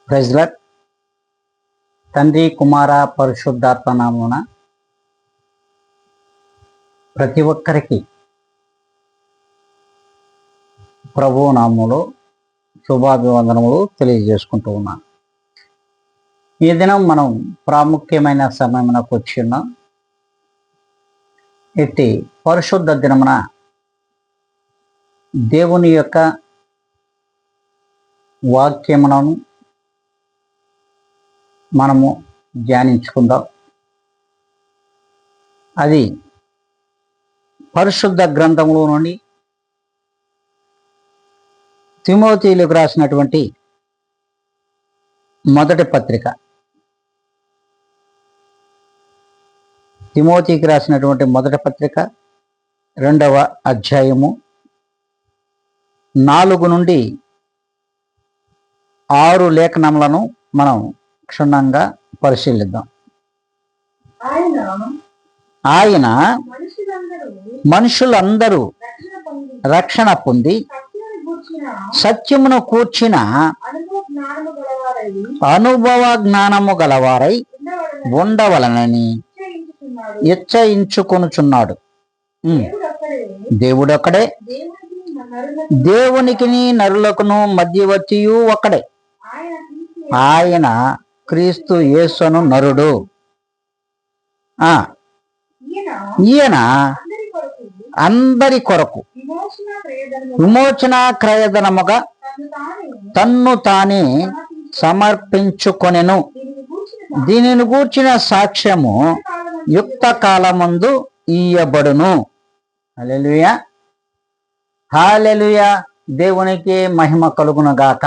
Praise lord. తండ్రి, కుమార, పరిశుద్ధాత్మ నామమున ప్రతి ఒక్కరికి ప్రభువు నామములో శుభాభివందనములు తెలియజేసుకుంటూ ఉన్నాను. ఈ దినం మనం ప్రాముఖ్యమైన సమయమునకు వచ్చి ఉన్నాం. ఇట్టి పరిశుద్ధ దినమున దేవుని యొక్క వాక్యములను మనము ధ్యానించుకుందాం. అది పరిశుద్ధ గ్రంథములో నుండి తిమోతిలకు రాసినటువంటి మొదటి పత్రిక, తిమోతికి రాసినటువంటి మొదటి పత్రిక 2వ అధ్యాయము 4 నుండి 6 లేఖనములను మనం క్షుణ్ణంగా పరిశీలిద్దాం. ఆయన మనుషులందరూ రక్షణ పొంది సత్యమును కూర్చిన అనుభవ జ్ఞానము గలవారై ఉండవలనని ఇచ్చయించుకొనుచున్నాడు. దేవుడొక్కడే, దేవునికి నరులకును మధ్యవర్తియు ఒక్కడే, ఆయన క్రీస్తు యేసును నరుడు. ఈయన అందరి కొరకు విమోచన క్రయధనముగా తన్ను తానే సమర్పించుకొనెను. దీనిని గూర్చిన సాక్ష్యము యుక్త కాలమందు ఇయ్యబడును. హల్లెలూయా, హల్లెలూయా. దేవునికి మహిమ కలుగును గాక.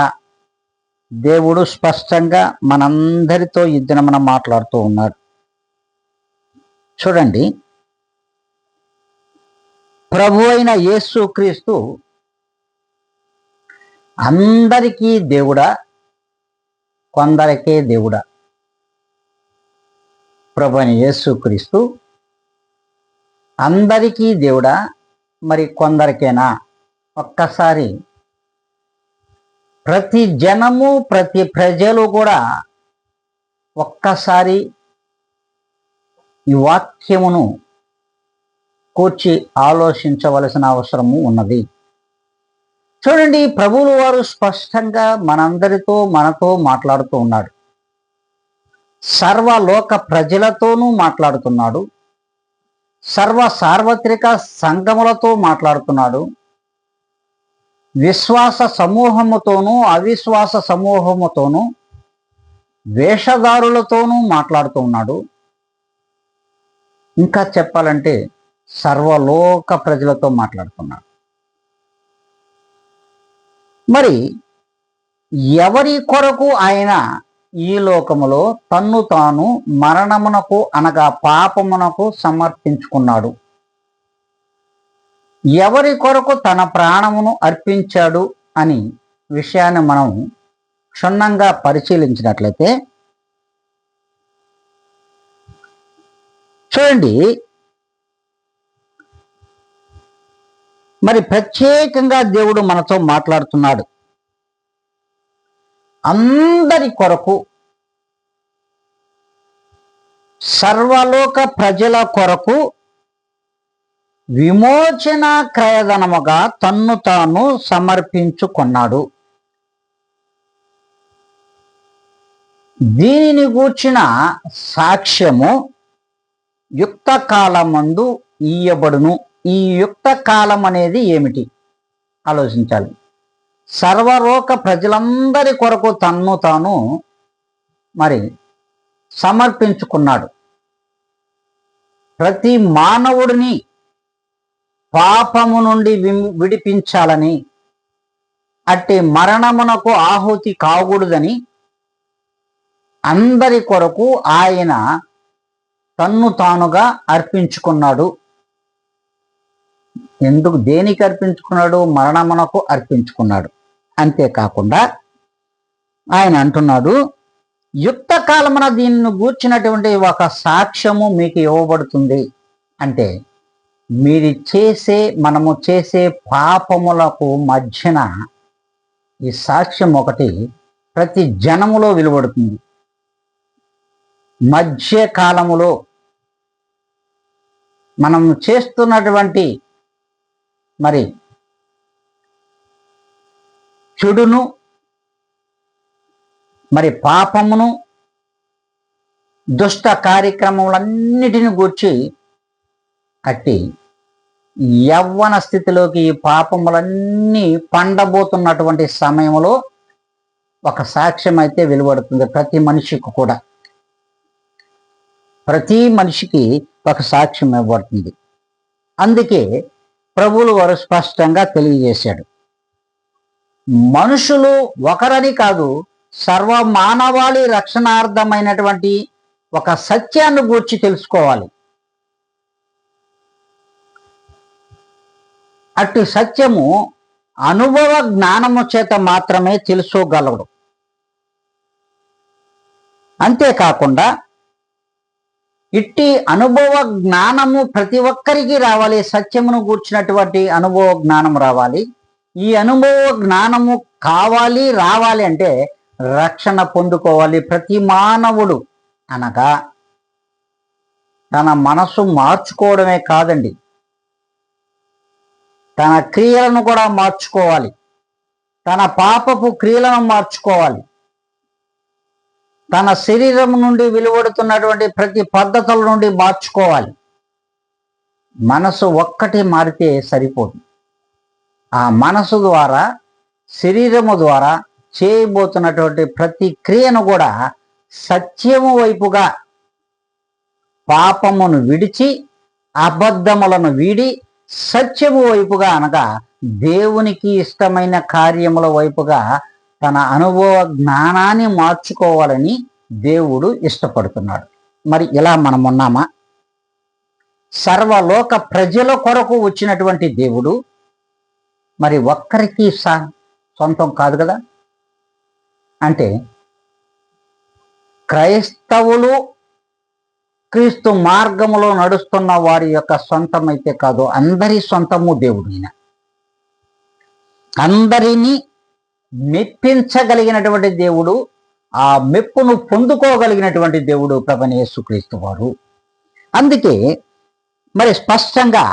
దేవుడు స్పష్టంగా మనందరితో ఈ దినమున మాట్లాడుతూ ఉన్నాడు. చూడండి, ప్రభు అయిన యేసు క్రీస్తు అందరికీ దేవుడా, కొందరికే దేవుడా? ప్రభు అయిన యేసు క్రీస్తు అందరికీ దేవుడా, మరి కొందరికేనా? ఒక్కసారి ప్రతి జనము, ప్రతి ప్రజలు కూడా ఒక్కసారి ఈ వాక్యమును కూర్చి ఆలోచించవలసిన అవసరము ఉన్నది. చూడండి, ప్రభువుల వారు స్పష్టంగా మనతో మాట్లాడుతూ ఉన్నాడు. సర్వలోక ప్రజలతోనూ మాట్లాడుతున్నాడు. సార్వత్రిక సంఘములతో మాట్లాడుతున్నాడు. విశ్వాస సమూహముతోనూ అవిశ్వాస సమూహముతోనూ వేషధారులతోనూ మాట్లాడుతూ ఉన్నాడు. ఇంకా చెప్పాలంటే సర్వలోక ప్రజలతో మాట్లాడుతున్నాడు. మరి ఎవరి కొరకు ఆయన ఈ లోకములో తన్ను తాను మరణమునకు అనగా పాపమునకు సమర్పించుకున్నాడు? ఎవరి కొరకు తన ప్రాణమును అర్పించాడు అని విషయాన్ని మనం క్షుణ్ణంగా పరిశీలించినట్లయితే చూడండి, మరి ప్రత్యేకంగా దేవుడు మనతో మాట్లాడుతున్నాడు. అందరి కొరకు, సర్వలోక ప్రజల కొరకు విమోచన క్రయధనముగా తన్ను తాను సమర్పించుకున్నాడు. దీనిని గూర్చిన సాక్ష్యము యుక్త కాలమందు ఇయ్యబడును. ఈ యుక్త కాలం అనేది ఏమిటి ఆలోచించాలి. సర్వలోక ప్రజలందరి కొరకు తన్ను తాను మరి సమర్పించుకున్నాడు. ప్రతి మానవుడిని పాపము నుండి విడిపించాలని, అట్టి మరణమునకు ఆహుతి కాకూడదని అందరి కొరకు ఆయన తన్ను తానుగా అర్పించుకున్నాడు. దేనికి అర్పించుకున్నాడు? మరణమునకు అర్పించుకున్నాడు. అంతేకాకుండా ఆయన అంటున్నాడు, యుక్త కాలమున దీన్ని గూర్చినటువంటి ఒక సాక్ష్యము మీకు ఇవ్వబడుతుంది. అంటే మనము చేసే పాపములకు మధ్యన ఈ సాక్ష్యం ఒకటి ప్రతి జనములో వెలువడుతుంది. మధ్య కాలములో మనం చేస్తున్నటువంటి మరి చెడును, మరి పాపమును, దుష్ట కార్యక్రమములన్నిటిని గూర్చి అట్టి యవ్వన స్థితిలోకి ఈ పాపములన్నీ పండబోతున్నటువంటి సమయంలో ఒక సాక్ష్యం అయితే వెలువడుతుంది. ప్రతి మనిషికి కూడా, ప్రతి మనిషికి ఒక సాక్ష్యం ఇవ్వబడుతుంది. అందుకే ప్రభువులు వారు స్పష్టంగా తెలియజేశాడు, మనుషులు ఒకరని కాదు, సర్వ మానవాళి రక్షణార్థమైనటువంటి ఒక సత్యాన్ని గూర్చి తెలుసుకోవాలి. అట్టి సత్యము అనుభవ జ్ఞానము చేత మాత్రమే తెలుసుకోగలడు. అంతేకాకుండా ఇట్టి అనుభవ జ్ఞానము ప్రతి ఒక్కరికి రావాలి. సత్యమును గూర్చినటువంటి అనుభవ జ్ఞానం రావాలి. ఈ అనుభవ జ్ఞానము రావాలి అంటే రక్షణ పొందుకోవాలి. ప్రతి మానవుడు అనగా తన మనసు మార్చుకోవడమే కాదండి, తన క్రియలను కూడా మార్చుకోవాలి. తన పాపపు క్రియలను మార్చుకోవాలి. తన శరీరం నుండి వెలువడుతున్నటువంటి ప్రతి పద్ధతుల నుండి మార్చుకోవాలి. మనసు ఒక్కటి మారితే సరిపోదు. ఆ మనసు ద్వారా, శరీరము ద్వారా చేయబోతున్నటువంటి ప్రతి క్రియను కూడా సత్యము వైపుగా, పాపమును విడిచి అబద్ధములను వీడి సత్యము వైపుగా అనగా దేవునికి ఇష్టమైన కార్యముల వైపుగా తన అనుభవ జ్ఞానాన్ని మార్చుకోవాలని దేవుడు ఇష్టపడుతున్నాడు. మరి ఇలా మనం ఉన్నామా? సర్వలోక ప్రజల కొరకు వచ్చినటువంటి దేవుడు మరి ఒక్కరికి సొంతం కాదు కదా. అంటే క్రైస్తవులు క్రీస్తు మార్గములో నడుస్తున్న వారి యొక్క సొంతం అయితే కాదు, అందరి సొంతము దేవుడు. ఈయన అందరినీ మెప్పించగలిగినటువంటి దేవుడు, ఆ మెప్పును పొందుకోగలిగినటువంటి దేవుడు ప్రభువైన యేసుక్రీస్తు వారు. అందుకే మరి స్పష్టంగా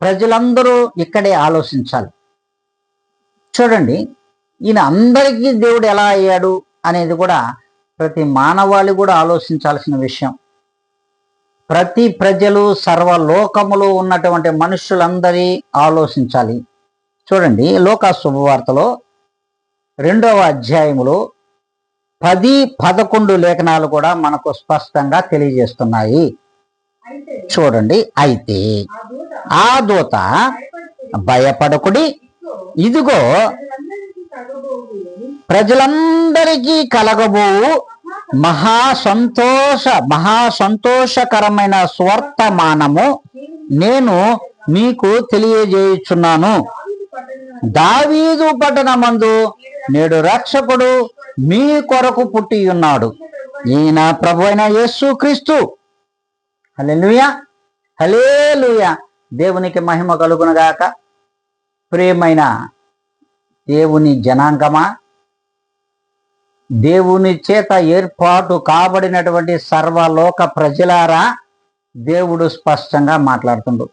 ప్రజలందరూ ఇక్కడే ఆలోచించాలి. చూడండి, ఈయన అందరికీ దేవుడు ఎలా అయ్యాడు అనేది కూడా ప్రతి మానవాళి కూడా ఆలోచించాల్సిన విషయం. ప్రతి ప్రజలు, సర్వలోకములో ఉన్నటువంటి మనుషులందరి ఆలోచించాలి. చూడండి, లోకా శుభవార్తలో 2వ అధ్యాయములో 10-11 లేఖనాలు కూడా మనకు స్పష్టంగా తెలియజేస్తున్నాయి. చూడండి, అయితే ఆ దూత భయపడకుడి, ఇదిగో ప్రజలందరికీ కలగబోవు మహా సంతోషకరమైన స్వర్తమానము నేను మీకు తెలియజేయుచున్నాను. దావీదు పట్టణమందు నేడు రక్షకుడు మీ కొరకు పుట్టి ఉన్నాడు, ఈయన ప్రభువైన యేసుక్రీస్తు. హల్లెలూయా, హల్లెలూయా. దేవునికి మహిమ కలుగునుగాక. ప్రియమైన దేవుని జనాంగమా, దేవుని చేత ఏర్పాటు కాబడినటువంటి సర్వలోక ప్రజలారా, దేవుడు స్పష్టంగా మాట్లాడుతుండు.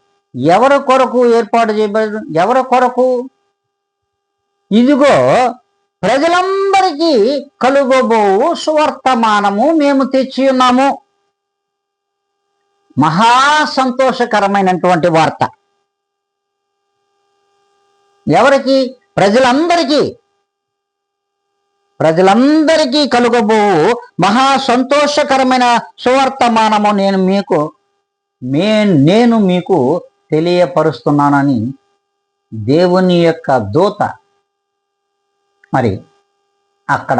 ఎవరి కొరకు ఏర్పాటు చేయబడి, ఎవరి కొరకు? ఇదిగో ప్రజలందరికీ కలుగబోవు సువర్తమానము మేము తెచ్చి ఉన్నాము. మహా సంతోషకరమైనటువంటి వార్త. ఎవరికి? ప్రజలందరికీ. ప్రజలందరికీ కలుగబోవు మహా సంతోషకరమైన సువర్తమానము నేను మీకు తెలియపరుస్తున్నానని దేవుని యొక్క దూత మరి అక్కడ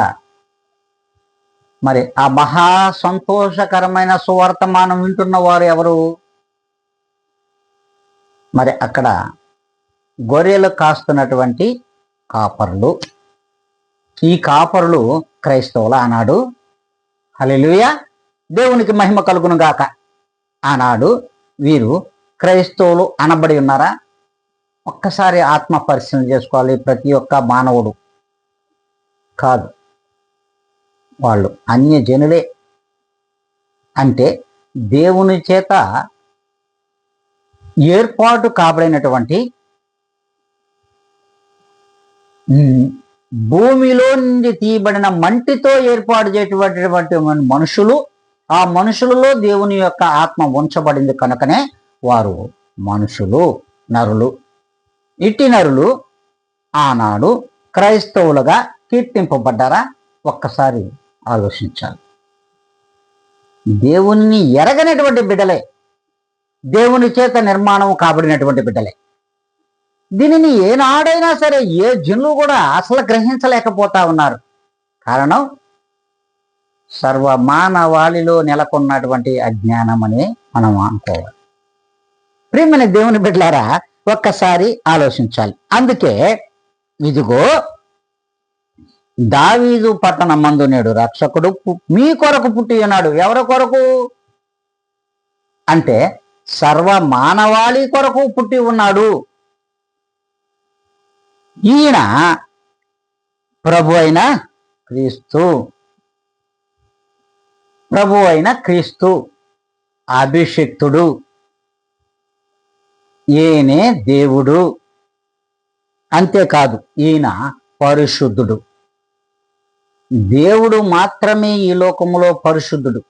మరి ఆ మహా సంతోషకరమైన సువర్తమానం వింటున్న వారు ఎవరు? మరి అక్కడ గొర్రెలు కాస్తున్నటువంటి కాపరులు. ఈ కాపరులు క్రైస్తవులు ఆనాడు. హల్లెలూయా, దేవునికి మహిమ కలుగును గాక. ఆనాడు వీరు క్రైస్తవులు అనబడి ఉన్నారా? ఒక్కసారి ఆత్మ పరిశీలన చేసుకోవాలి ప్రతి ఒక్క మానవుడు. కాదు, వాళ్ళు అన్యజనులే. అంటే దేవుని చేత ఏర్పాటు కాబడినటువంటి భూమిలో నుండి తీయబడిన మంటితో ఏర్పాటు చేసేటటువంటి మనుషులు, ఆ మనుషులలో దేవుని యొక్క ఆత్మ ఉంచబడింది కనుకనే వారు మనుషులు, నరులు. ఇట్టి నరులు ఆనాడు క్రైస్తవులుగా కీర్తింపబడ్డారా? ఒక్కసారి ఆలోచించాలి. దేవుణ్ణి ఎరగనటువంటి బిడ్డలే, దేవుని చేత నిర్మాణం కాబడినటువంటి బిడ్డలే. దీనిని ఏనాడైనా సరే ఏ జనులు కూడా అసలు గ్రహించలేకపోతా ఉన్నారు. కారణం సర్వమానవాళిలో నెలకొన్నటువంటి అజ్ఞానం అని మనం అనుకోవాలి. ప్రియమైన దేవుని బిడ్డలారా, ఒక్కసారి ఆలోచించాలి. అందుకే ఇదిగో దావీదు పట్టణమందు నేడు రక్షకుడు మీ కొరకు పుట్టి ఉన్నాడు. ఎవరి కొరకు అంటే సర్వ మానవాళి కొరకు పుట్టి ఉన్నాడు. ఈయన ప్రభు అయిన క్రీస్తు, ప్రభు అయిన క్రీస్తు అభిషిక్తుడు, ఈయనే దేవుడు. అంతేకాదు ఈయన పరిశుద్ధుడు. దేవుడు మాత్రమే ఈ లోకములో పరిశుద్ధుడు.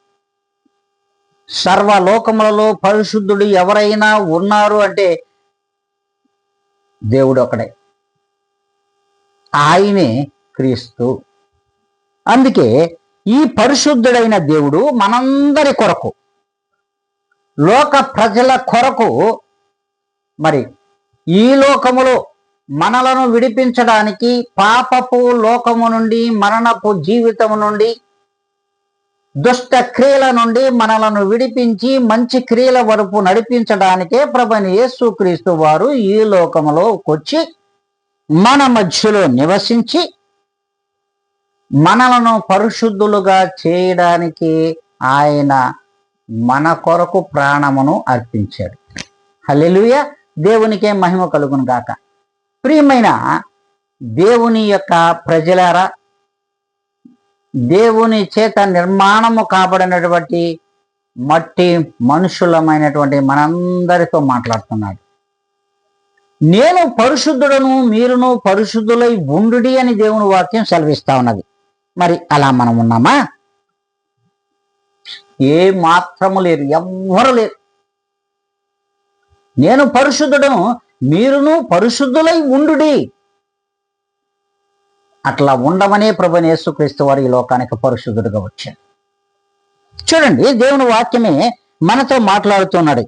సర్వలోకములలో పరిశుద్ధుడు ఎవరైనా ఉన్నారు అంటే దేవుడు ఒకడే, ఆయనే క్రీస్తు. అందుకే ఈ పరిశుద్ధుడైన దేవుడు మనందరి కొరకు, లోక ప్రజల కొరకు, మరి ఈ లోకములో మనలను విడిపించడానికి, పాపపు లోకము నుండి, మరణపు జీవితము నుండి, దుష్ట క్రియల నుండి మనలను విడిపించి మంచి క్రియల వరకు నడిపించడానికే ప్రభువైన యేసుక్రీస్తు వారు ఈ లోకములో వచ్చి మన మధ్యలో నివసించి మనలను పరిశుద్ధులుగా చేయడానికి ఆయన మన కొరకు ప్రాణమును అర్పించాడు. హల్లెలూయా, దేవునికే మహిమ కలుగును గాక. ప్రియమైన దేవుని యొక్క ప్రజలారా, దేవుని చేత నిర్మాణము కాబడినటువంటి మట్టి మనుషులమైనటువంటి మనందరితో మాట్లాడుతున్నాడు. నేను పరిశుద్ధుడను, మీరును పరిశుద్ధులై ఉండుడి అని దేవుని వాక్యం సెలవిస్తా ఉన్నది. మరి అలా మనం ఉన్నామా? ఏ మాత్రము లేరు, ఎవ్వరు లేరు. నేను పరిశుద్ధుడను, మీరును పరిశుద్ధులై ఉండుడి. అట్లా ఉండమనే ప్రభువైన యేసుక్రీస్తు వారు ఈ లోకానికి పరిశుద్ధుడుగా వచ్చాడు. చూడండి, దేవుని వాక్యమే మనతో మాట్లాడుతున్నాడు.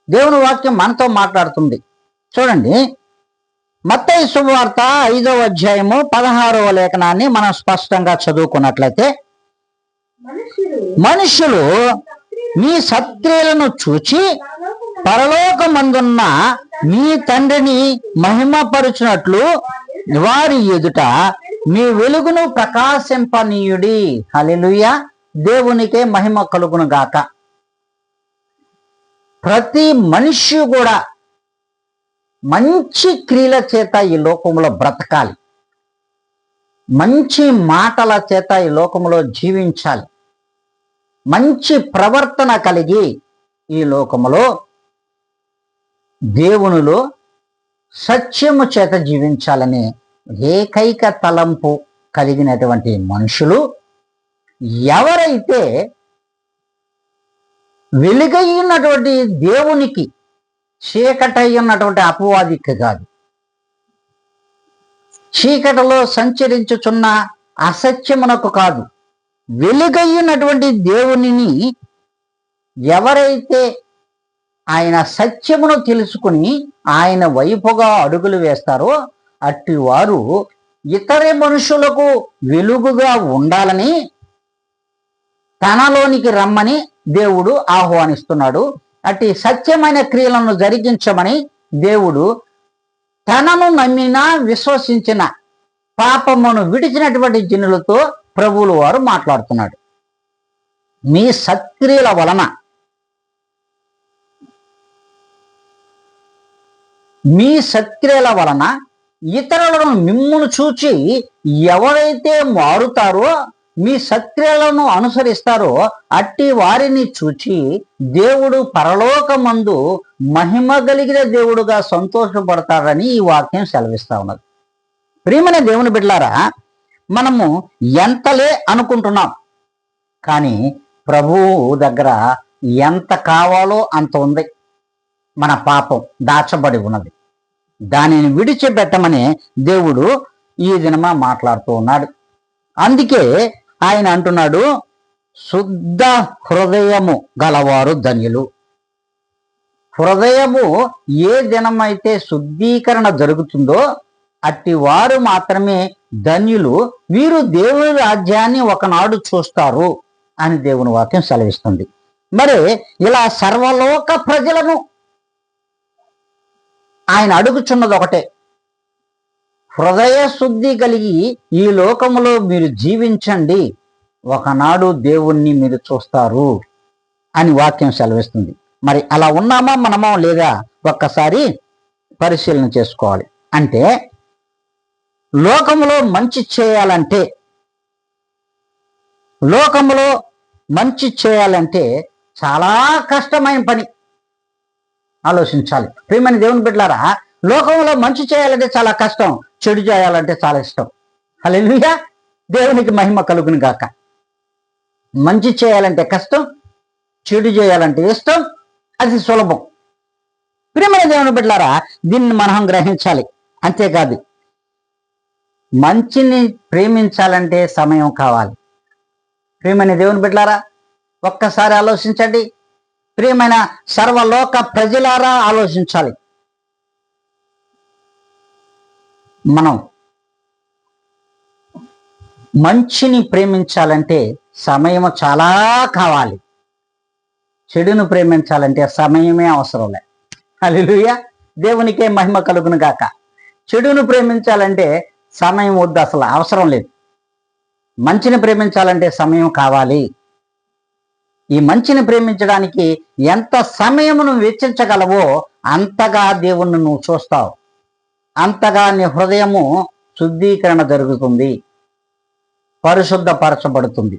దేవుని వాక్యం మనతో మాట్లాడుతుంది. చూడండి, మత్తయి శుభవార్త 5వ అధ్యాయము 16వ లేఖనాన్ని మనం స్పష్టంగా చదువుకున్నట్లయితే, మనుషులు మీ సత్క్రియలను చూచి పరలోకమందున్న మీ తండ్రిని మహిమపరుచునట్లు వారి ఎదుట మీ వెలుగును ప్రకాశింపనీయుడి. హల్లెలూయా, దేవునికే మహిమ కలుగును గాక. ప్రతి మనిషి కూడా మంచి క్రియల చేత ఈ లోకంలో బ్రతకాలి, మంచి మాటల చేత ఈ లోకంలో జీవించాలి, మంచి ప్రవర్తన కలిగి ఈ లోకములో దేవునిలో సత్యము చేత జీవించాలనే ఏకైక తలంపు కలిగినటువంటి మనుషులు ఎవరైతే వెలుగై ఉన్నటువంటి దేవునికి చీకటై ఉన్నటువంటి అపవాదికి కాదు, చీకటిలో సంచరించుచున్న అసత్యమునకు కాదు, వెలుగై ఉన్నటువంటి దేవునిని ఎవరైతే ఆయన సత్యమును తెలుసుకుని ఆయన వైపుగా అడుగులు వేస్తారో అట్టి వారు ఇతర మనుషులకు వెలుగుగా ఉండాలని తనలోనికి రమ్మని దేవుడు ఆహ్వానిస్తున్నాడు. అట్టి సత్యమైన క్రియలను జరిగించమని దేవుడు తనను నమ్మిన విశ్వసించిన పాపమును విడిచినటువంటి జనులతో ప్రభువులు వారు మాట్లాడుతున్నాడు. మీ సత్క్రియల వలన, మీ సత్క్రియల వలన ఇతరులను మిమ్మును చూచి ఎవరైతే మారుతారో మీ సత్క్రియలను అనుసరిస్తారో అట్టి వారిని చూచి దేవుడు పరలోకమందు మహిమ కలిగిన దేవుడుగా సంతోషపడతాడని ఈ వాక్యం సెలవిస్తా ఉన్నది. ప్రియమైన దేవుని బిడ్డలారా, మనము ఎంతలే అనుకుంటున్నాం, కానీ ప్రభువు దగ్గర ఎంత కావాలో అంత ఉంది. మన పాపం దాచబడి ఉన్నది, దానిని విడిచిపెట్టమని దేవుడు ఈ దినమా మాట్లాడుతూ ఉన్నాడు. అందుకే ఆయన అంటున్నాడు, శుద్ధ హృదయము గలవారు ధన్యులు. హృదయము ఏ దినమైతే శుద్ధీకరణ జరుగుతుందో అట్టి వారు మాత్రమే ధన్యులు, వీరు దేవుని రాజ్యాన్ని ఒకనాడు చూస్తారు అని దేవుని వాక్యం సెలవిస్తుంది. మరి ఇలా సర్వలోక ప్రజలను ఆయన అడుగుచున్నది ఒకటే, హృదయ శుద్ధి కలిగి ఈ లోకములో మీరు జీవించండి, ఒకనాడు దేవుణ్ణి మీరు చూస్తారు అని వాక్యం సెలవిస్తుంది. మరి అలా ఉన్నామా మనమో లేదా ఒక్కసారి పరిశీలన చేసుకోవాలి. అంటే లోకములో మంచి చేయాలంటే చాలా కష్టమైన పని. ఆలోచించాలి ప్రియమైన దేవుని బిడ్డలారా, లోకంలో మంచి చేయాలంటే చాలా కష్టం, చెడు చేయాలంటే చాలా ఇష్టం. హల్లెలూయా, దేవునికి మహిమ కలుగును గాక. మంచి చేయాలంటే కష్టం, చెడు చేయాలంటే ఇష్టం, అది సులభం. ప్రియమైన దేవుని బిడ్డలారా, దీన్ని మనం గ్రహించాలి. అంతేకాదు, మంచిని ప్రేమించాలంటే సమయం కావాలి. ప్రియమైన దేవుని బిడ్డలారా, ఒక్కసారి ఆలోచించండి. ప్రియమైన సర్వలోక ప్రజలారా ఆలోచించాలి. మనం మంచిని ప్రేమించాలంటే సమయం చాలా కావాలి, చెడును ప్రేమించాలంటే సమయమే అవసరం లే. హల్లెలూయా, దేవునికే మహిమ కలుగును గాక. చెడును ప్రేమించాలంటే సమయం వద్దు, అసలు అవసరం లేదు. మంచిని ప్రేమించాలంటే సమయం కావాలి. ఈ మంచిని ప్రేమించడానికి ఎంత సమయమును వెచ్చించగలవో అంతగా దేవుణ్ణి నువ్వు చూస్తావు, అంతగా నీ హృదయము శుద్ధీకరణ జరుగుతుంది, పరిశుద్ధపరచబడుతుంది.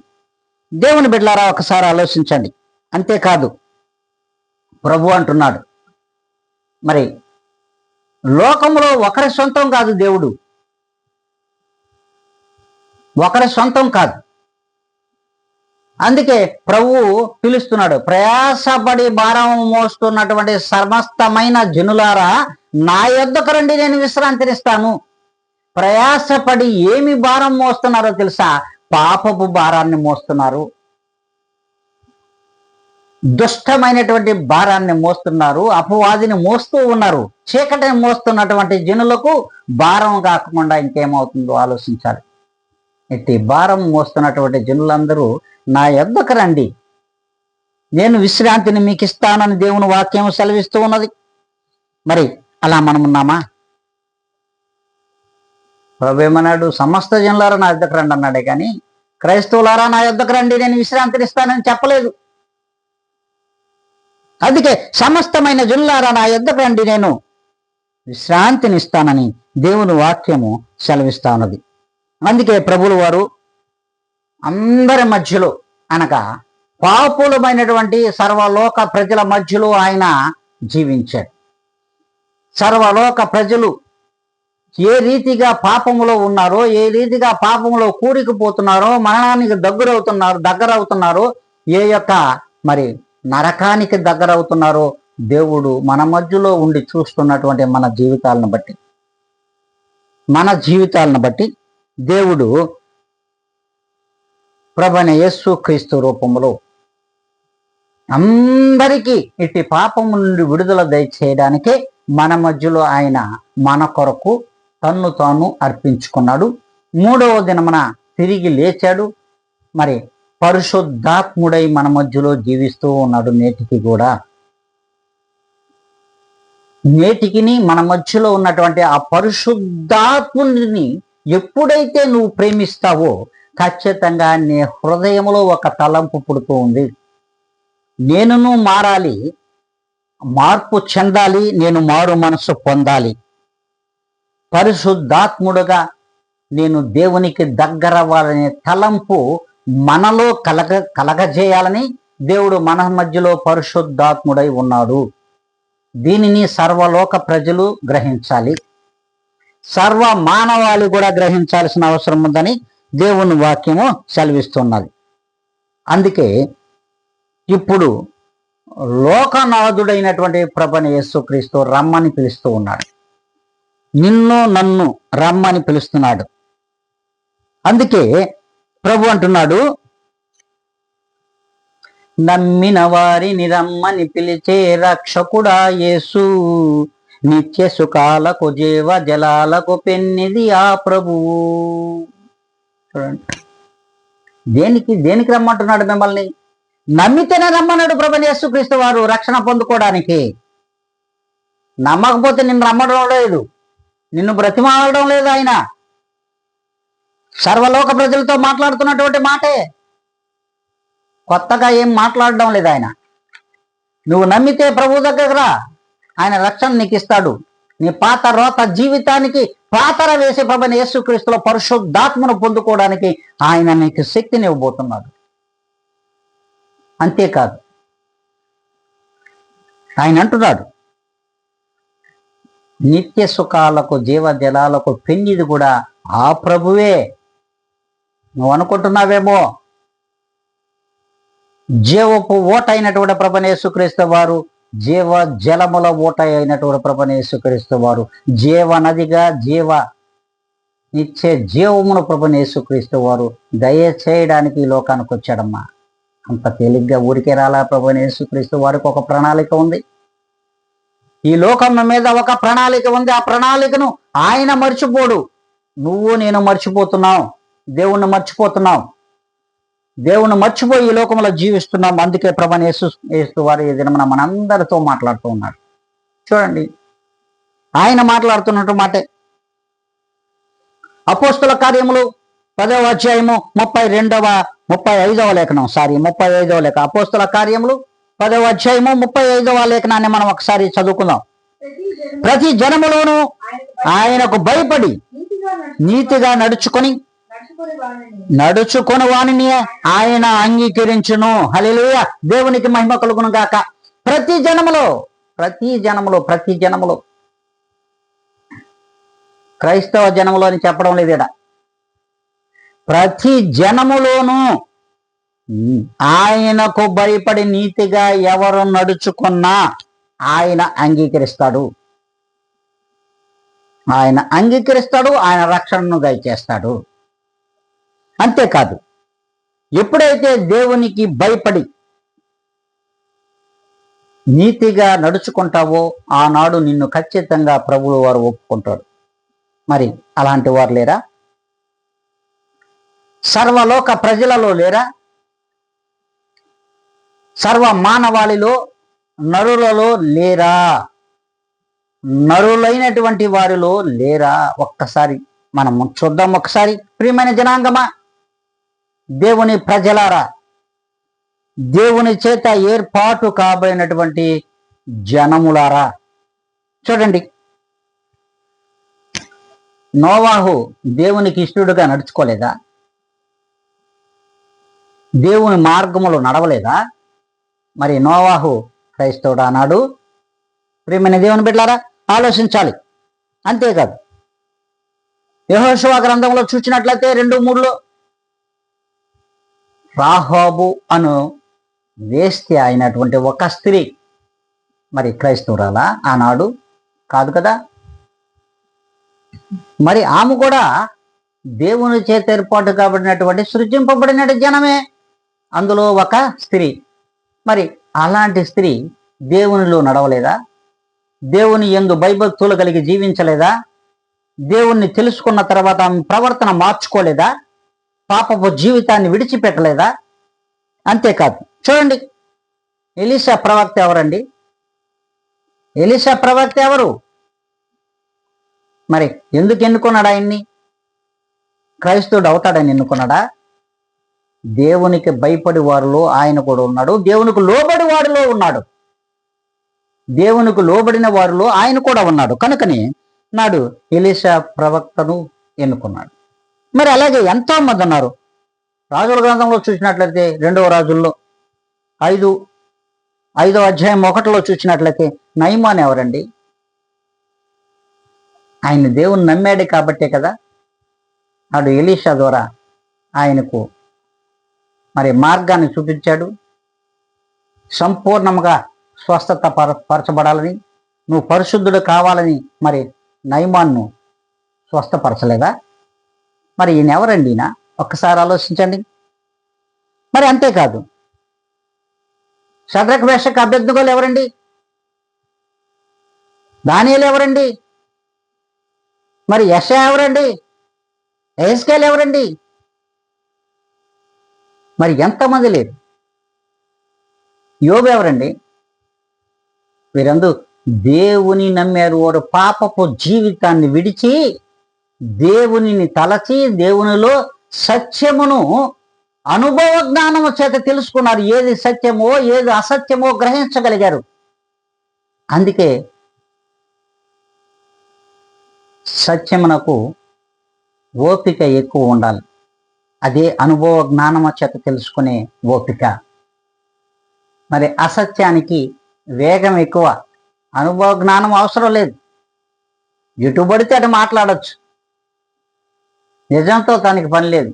దేవుని బిడ్డలారా, ఒకసారి ఆలోచించండి. అంతేకాదు, ప్రభు అంటున్నాడు, మరి లోకంలో ఒకరి సొంతం కాదు దేవుడు, ఒకరి సొంతం కాదు. అందుకే ప్రభువు పిలుస్తున్నాడు, ప్రయాసపడి భారం మోస్తున్నటువంటి సమస్తమైన జనులారా నా యొద్దకు రండి, నేను విశ్రాంతినిస్తాను. ప్రయాసపడి ఏమి భారం మోస్తున్నారో తెలుసా? పాపపు భారాన్ని మోస్తున్నారు, దుష్టమైనటువంటి భారాన్ని మోస్తున్నారు, అపవాదిని మోస్తూ ఉన్నారు. చీకటిని మోస్తున్నటువంటి జనులకు భారం కాకుండా ఇంకేమవుతుందో ఆలోచించాలి. ఇట్టి భారం మోస్తున్నటువంటి జనులందరూ నా యొద్దకు రండి, నేను విశ్రాంతిని మీకు ఇస్తానని దేవుని వాక్యం సెలవిస్తూ ఉన్నది. మరి అలా మనం ఉన్నామా? ప్రభు ఏమన్నాడు? సమస్త జనులారా నా యొద్దకు రండి అన్నాడే కానీ క్రైస్తవులారా నా యొద్దకు రండి, నేను విశ్రాంతిని ఇస్తానని చెప్పలేదు. అందుకే సమస్తమైన జనులారా నా యొద్దకు రండి, నేను విశ్రాంతిని ఇస్తానని దేవుని వాక్యము సెలవిస్తా ఉన్నది. అందుకే ప్రభువుల వారు అందరి మధ్యలో, అనగా పాపులమైనటువంటి సర్వలోక ప్రజల మధ్యలో ఆయన జీవించాడు. సర్వలోక ప్రజలు ఏ రీతిగా పాపములో ఉన్నారో, ఏ రీతిగా పాపములో కూరుకుపోతున్నారో, మరణానికి దగ్గరవుతున్నారో, ఏ యొక్క మరి నరకానికి దగ్గరవుతున్నారో దేవుడు మన మధ్యలో ఉండి చూస్తున్నటువంటి మన జీవితాలను బట్టి దేవుడు ప్రభువైన యేసు క్రీస్తు రూపంలో అందరికీ ఇట్టి పాపము నుండి విడుదల దయచేయడానికే మన మధ్యలో ఆయన మన కొరకు తన్ను తాను అర్పించుకున్నాడు. 3వ దినమున తిరిగి లేచాడు. మరి పరిశుద్ధాత్ముడై మన మధ్యలో జీవిస్తూ ఉన్నాడు. నేటికిని మన మధ్యలో ఉన్నటువంటి ఆ పరిశుద్ధాత్ముడిని ఎప్పుడైతే నువ్వు ప్రేమిస్తావో ఖచ్చితంగా నీ హృదయంలో ఒక తలంపు పుడుతూ ఉంది. నేనును మారాలి, మార్పు చెందాలి, నేను మారు మనసు పొందాలి. పరిశుద్ధాత్ముడుగా నేను దేవునికి దగ్గరవ్వాలనే తలంపు మనలో కలగజేయాలని దేవుడు మన మధ్యలో పరిశుద్ధాత్ముడై ఉన్నాడు. దీనిని సర్వలోక ప్రజలు గ్రహించాలి, సర్వ మానవాళి కూడా గ్రహించాల్సిన అవసరం ఉందని దేవుని వాక్యము సెలవిస్తున్నది. అందుకే ఇప్పుడు లోకనాథుడైనటువంటి ప్రభువైన యేసుక్రీస్తు రమ్మని పిలుస్తూ ఉన్నాడు. నిన్ను నన్ను రమ్మని పిలుస్తున్నాడు. అందుకే ప్రభు అంటున్నాడు, నమ్మిన వారిని రమ్మని పిలిచే రక్షకుడా యేసు, నిత్య సుఖాలకు జీవ జలాలకు పెన్నిది ఆ ప్రభువు. దేనికి రమ్మంటున్నాడు మిమ్మల్ని? నమ్మితేనే రమ్మన్నాడు ప్రభువైన యేసుక్రీస్తు వారు రక్షణ పొందుకోవడానికి. నమ్మకపోతే నిన్ను రమ్మడం లేదు, నిన్ను బ్రతిమాలడం లేదు. ఆయన సర్వలోక ప్రజలతో మాట్లాడుతున్నటువంటి మాటే, కొత్తగా ఏం మాట్లాడడం లేదు. ఆయన నువ్వు నమ్మితే ప్రభు దగ్గర ఆయన రక్షణ నీకు ఇస్తాడు. నీ పాత రోత జీవితానికి పాతర వేసే ప్రభువైన యేసుక్రీస్తులో పరిశుద్ధాత్మను పొందుకోవడానికి ఆయన నీకు శక్తిని ఇవ్వబోతున్నాడు. అంతేకాదు, ఆయన అంటున్నాడు, నిత్య సుఖాలకు జీవ జలాలకు పెన్నిది కూడా ఆ ప్రభువే. నువ్వు అనుకుంటున్నావేమో జీవపు ఓట అయినటువంటి ప్రభువైన యేసుక్రీస్తు వారు, జీవ జలముల ఓట అయినటువంటి ప్రభువైన యేసుక్రీస్తు వారు, జీవ నదిగా నిత్య జీవమును ప్రభువైన యేసుక్రీస్తు వారు దయచేయడానికి ఈ లోకానికి వచ్చాడమ్మా. అంత తేలిగ్గా ఊరికే రాలా. ప్రభువైన యేసుక్రీస్తు వారికి ఒక ప్రణాళిక ఉంది. ఈ లోకం మీద ఒక ప్రణాళిక ఉంది. ఆ ప్రణాళికను ఆయన మర్చిపోడు. నువ్వు నేను మర్చిపోతున్నావు, దేవుణ్ణి మర్చిపోతున్నావు. దేవుణ్ణి మర్చిపోయి ఈ లోకంలో జీవిస్తున్నాం. అందుకే ప్రభువైన యేసు వారు ఈ దినమున మనందరితో మాట్లాడుతూ ఉన్నాడు. చూడండి, ఆయన మాట్లాడుతున్నట్టు మాటే. అపోస్తుల కార్యములు 10వ అధ్యాయము 35వ లేఖనం. 35వ లేఖ. అపోస్తుల కార్యములు 10వ అధ్యాయము 35వ లేఖనాన్ని మనం ఒకసారి చదువుకుందాం. ప్రతి జనములోనూ ఆయనకు భయపడి నీతిగా నడుచుకొని వానిని ఆయన అంగీకరించును. హల్లెలూయా, దేవునికి మహిమ కలుగును గాక. ప్రతి జనములో క్రైస్తవ జనములో అని చెప్పడం లేదు ఇక్కడ. ప్రతి జనములోనూ ఆయనకు భయపడి నీతిగా ఎవరు నడుచుకున్నా ఆయన అంగీకరిస్తాడు. ఆయన రక్షణను దయచేస్తాడు. అంతేకాదు, ఎప్పుడైతే దేవునికి భయపడి నీతిగా నడుచుకుంటావో ఆనాడు నిన్ను ఖచ్చితంగా ప్రభువు వారు ఒప్పుకుంటాడు. మరి అలాంటి వారు లేరా? సర్వలోక ప్రజలలో లేరా? సర్వ మానవాళిలో నరులలో లేరా? నరులైనటువంటి వారిలో లేరా? ఒక్కసారి మనం చూద్దాం. ఒకసారి ప్రియమైన జనాంగమా, దేవుని ప్రజలారా, దేవుని చేత ఏర్పాటు కాబడినటువంటి జనములారా, చూడండి. నోవాహు దేవునికి ఇష్టడుగా నడుచుకోలేదా? దేవుని మార్గములో నడవలేదా? మరి నోవాహు క్రైస్తవుడు అన్నాడు. ప్రియమైన దేవుని బిడ్డలారా, ఆలోచించాలి. అంతేకాదు, యెహోషువ గ్రంథంలో చూసినట్లయితే 2:3 రాహాబు అను వేశ్య అయినటువంటి ఒక స్త్రీ మరి క్రైస్తవురాలా? ఆనాడు కాదు కదా. మరి ఆమె కూడా దేవుని చేత ఏర్పాటు కాబడినటువంటి సృజింపబడిన జనమే, అందులో ఒక స్త్రీ. మరి అలాంటి స్త్రీ దేవునిలో నడవలేదా? దేవుని యందు భయభక్తులు కలిగి జీవించలేదా? దేవుణ్ణి తెలుసుకున్న తర్వాత ఆమె ప్రవర్తన మార్చుకోలేదా? పాపపు జీవితాన్ని విడిచిపెట్టలేదా? అంతేకాదు, చూడండి, ఎలీషా ప్రవక్త ఎవరండి? ఎలీషా ప్రవక్త ఎవరు? మరి ఎందుకు ఎన్నుకున్నాడు ఆయన్ని? క్రైస్తవుడు అవుతాడని ఎన్నుకున్నాడా? దేవునికి భయపడి వారిలో ఆయన కూడా ఉన్నాడు. దేవునికి లోబడి వారిలో ఉన్నాడు. దేవునికి లోబడిన వారిలో ఆయన కూడా ఉన్నాడు. కనుకని నాడు ఎలీషా ప్రవక్తను ఎన్నుకున్నాడు. మరి అలాగే ఎంతో మంది ఉన్నారు. రాజుల గ్రంథంలో చూసినట్లయితే 2వ రాజుల్లో 5వ అధ్యాయం 1లో చూసినట్లయితే నయమాన్ ఎవరండి? ఆయన దేవుని నమ్మాడు కాబట్టే కదా నాడు ఎలీషా ద్వారా ఆయనకు మరి మార్గాన్ని చూపించాడు. సంపూర్ణంగా స్వస్థత పరచబడాలని, నువ్వు పరిశుద్ధుడు కావాలని మరి నయమాన్ను స్వస్థపరచలేదా? మరి ఈయన ఎవరండి? ఈయన ఒక్కసారి ఆలోచించండి. మరి అంతేకాదు, షద్రక్ మేషక్ అబేద్నెగోలు ఎవరండి? దానియేలు ఎవరండి? మరి యెషయా ఎవరండి? యెహెజ్కేలు ఎవరండి? మరి ఎంతమంది లేరు? యోబు ఎవరండి? వీరందరూ దేవుని నమ్మారు. వారు పాపపు జీవితాన్ని విడిచి దేవునిని తలచి దేవునిలో సత్యమును అనుభవ జ్ఞానము చేత తెలుసుకున్నారు. ఏది సత్యమో ఏది అసత్యమో గ్రహించగలిగారు. అందుకే సత్యమునకు ఓపిక ఎక్కువ ఉండాలి. అదే అనుభవ జ్ఞానము చేత తెలుసుకునే ఓపిక. మరి అసత్యానికి వేగం ఎక్కువ, అనుభవ జ్ఞానం అవసరం లేదు. ఎటు పడితే అటు మాట్లాడచ్చు. నిజంతో తనకి పని లేదు,